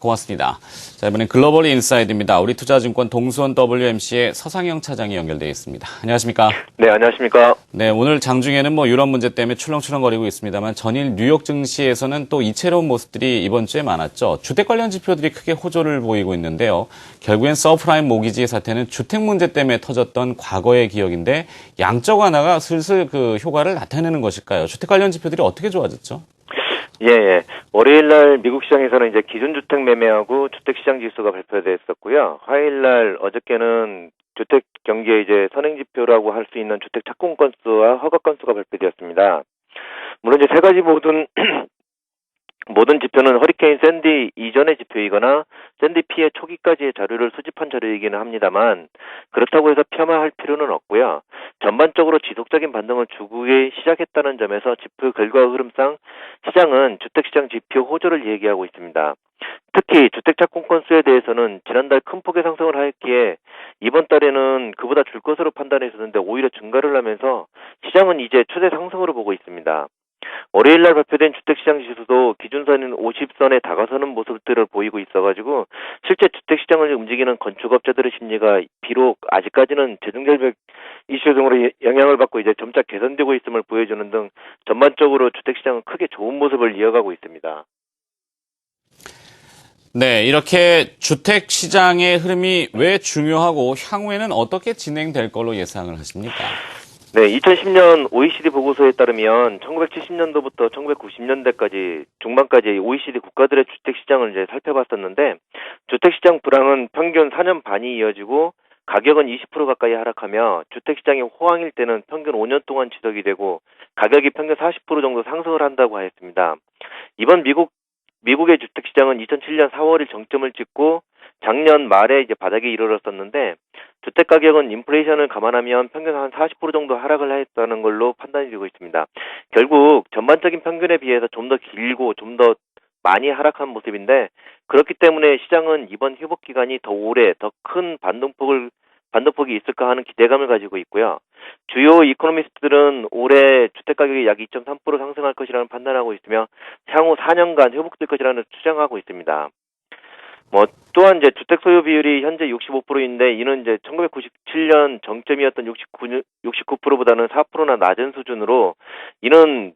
고맙습니다. 자, 이번엔 글로벌 인사이드입니다. 우리 투자증권 동수원 WMC의 서상영 차장이 연결되어 있습니다. 안녕하십니까? 네, 안녕하십니까? 네, 오늘 장중에는 유럽 문제 때문에 출렁출렁거리고 있습니다만 전일 뉴욕 증시에서는 또 이채로운 모습들이 이번 주에 많았죠. 주택 관련 지표들이 크게 호조를 보이고 있는데요. 결국엔 서프라임 모기지 사태는 주택 문제 때문에 터졌던 과거의 기억인데 양적 완화가 슬슬 그 효과를 나타내는 것일까요? 주택 관련 지표들이 어떻게 좋아졌죠? 예. 월요일 날 미국 시장에서는 이제 기준주택 매매하고 주택시장 지수가 발표됐었고요. 화요일 날 어저께는 주택 경기의 이제 선행지표라고 할 수 있는 주택 착공 건수와 허가 건수가 발표되었습니다. 물론 이제 세 가지 모든 지표는 허리케인 샌디 이전의 지표이거나 샌디 피해 초기까지의 자료를 수집한 자료이기는 합니다만 그렇다고 해서 폄하할 필요는 없고요. 전반적으로 지속적인 반등을 주기 시작했다는 점에서 지표 결과 흐름상 시장은 주택시장 지표 호조를 얘기하고 있습니다. 특히 주택 착공 건수에 대해서는 지난달 큰 폭의 상승을 하였기에 이번 달에는 그보다 줄 것으로 판단했었는데 오히려 증가를 하면서 시장은 이제 추세 상승으로 보고 있습니다. 월요일 날 발표된 주택시장 지수도 기준선인 50선에 다가서는 모습들을 보이고 있어가지고 실제 주택시장을 움직이는 건축업자들의 심리가 비록 아직까지는 재정결벽 이슈 등으로 영향을 받고 이제 점차 개선되고 있음을 보여주는 등 전반적으로 주택시장은 크게 좋은 모습을 이어가고 있습니다. 네, 이렇게 주택 시장의 흐름이 왜 중요하고 향후에는 어떻게 진행될 걸로 예상을 하십니까? 네, 2010년 OECD 보고서에 따르면 1970년도부터 1990년대까지 중반까지 OECD 국가들의 주택시장을 이제 살펴봤었는데 주택시장 불황은 평균 4년 반이 이어지고 가격은 20% 가까이 하락하며 주택시장이 호황일 때는 평균 5년 동안 지속이 되고 가격이 평균 40% 정도 상승을 한다고 하였습니다. 이번 미국의 주택시장은 2007년 4월에 정점을 찍고 작년 말에 이제 바닥에 이르렀었는데 주택 가격은 인플레이션을 감안하면 평균 한 40% 정도 하락을 했다는 걸로 판단이 되고 있습니다. 결국 전반적인 평균에 비해서 좀 더 길고 좀 더 많이 하락한 모습인데 그렇기 때문에 시장은 이번 회복 기간이 더 오래 더 큰 반등폭이 있을까 하는 기대감을 가지고 있고요. 주요 이코노미스트들은 올해 주택 가격이 약 2.3% 상승할 것이라는 판단하고 있으며 향후 4년간 회복될 것이라는 추정하고 있습니다. 또한 이제 주택 소유 비율이 현재 65%인데 이는 이제 1997년 정점이었던 69%보다는 4%나 낮은 수준으로 이는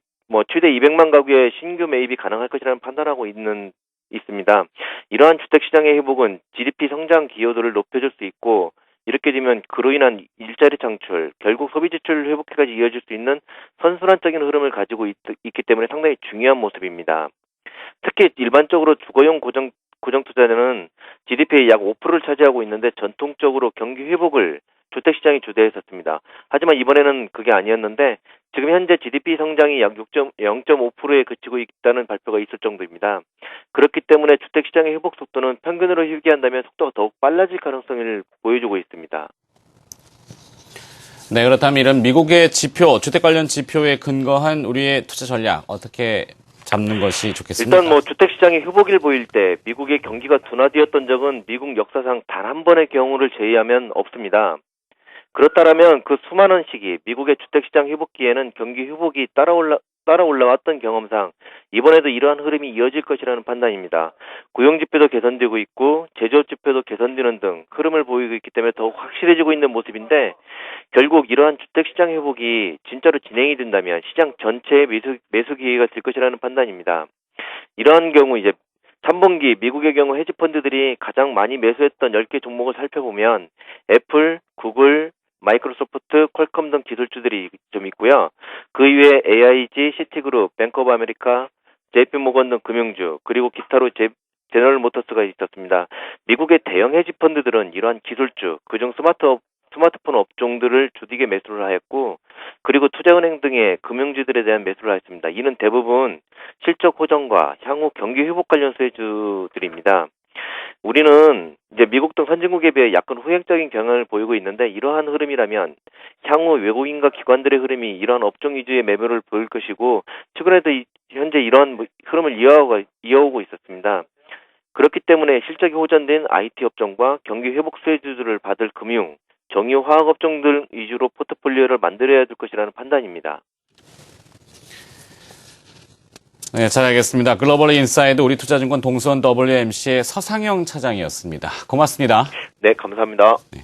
최대 200만 가구의 신규 매입이 가능할 것이라는 판단하고 있습니다. 이러한 주택 시장의 회복은 GDP 성장 기여도를 높여줄 수 있고 이렇게 되면 그로 인한 일자리 창출, 결국 소비 지출 회복까지 이어질 수 있는 선순환적인 흐름을 가지고 있기 때문에 상당히 중요한 모습입니다. 특히 일반적으로 주거용 고정 투자는 GDP의 약 5%를 차지하고 있는데 전통적으로 경기 회복을 주택시장이 주도했었습니다. 하지만 이번에는 그게 아니었는데 지금 현재 GDP 성장이 약 0.5%에 그치고 있다는 발표가 있을 정도입니다. 그렇기 때문에 주택시장의 회복 속도는 평균으로 휴기한다면 속도가 더욱 빨라질 가능성을 보여주고 있습니다. 네, 그렇다면 이런 미국의 지표, 주택 관련 지표에 근거한 우리의 투자 전략 어떻게 잡는 것이 좋겠습니까? 일단 주택시장이 회복을 보일 때 미국의 경기가 둔화되었던 적은 미국 역사상 단 한 번의 경우를 제외하면 없습니다. 그렇다면 그 수많은 시기 미국의 주택시장 회복기에는 경기 회복이 따라 올라왔던 경험상 이번에도 이러한 흐름이 이어질 것이라는 판단입니다. 고용지표도 개선되고 있고 제조업지표도 개선되는 등 흐름을 보이고 있기 때문에 더욱 확실해지고 있는 모습인데 결국 이러한 주택시장 회복이 진짜로 진행이 된다면 시장 전체의 매수 기회가 될 것이라는 판단입니다. 이러한 경우 이제 3분기 미국의 경우 헤지펀드들이 가장 많이 매수했던 10개 종목을 살펴보면 애플, 구글, 마이크로소프트, 퀄컴 등 기술주들이 좀 있고요. 그 이외에 AIG, 시티그룹, 뱅크 오브 아메리카, JP모건 등 금융주, 그리고 기타로 제너럴 모터스가 있었습니다. 미국의 대형 헤지펀드들은 이러한 기술주, 그중 스마트폰 업종들을 주dig에 매수를 하였고 그리고 투자은행 등의 금융주들에 대한 매수를 하였습니다. 이는 대부분 실적 호전과 향후 경기 회복 관련 수혜주들입니다. 우리는 이제 미국 등 선진국에 비해 약간 후행적인 경향을 보이고 있는데 이러한 흐름이라면 향후 외국인과 기관들의 흐름이 이러한 업종 위주의 매매를 보일 것이고 최근에도 현재 이러한 흐름을 이어오고 있었습니다. 그렇기 때문에 실적이 호전된 IT 업종과 경기 회복 수혜주들을 받을 금융, 정유 화학 업종들 위주로 포트폴리오를 만들어야 될 것이라는 판단입니다. 네, 잘 알겠습니다. 글로벌 인사이드 우리투자증권 동수원 WMC의 서상영 차장이었습니다. 고맙습니다. 네, 감사합니다. 네.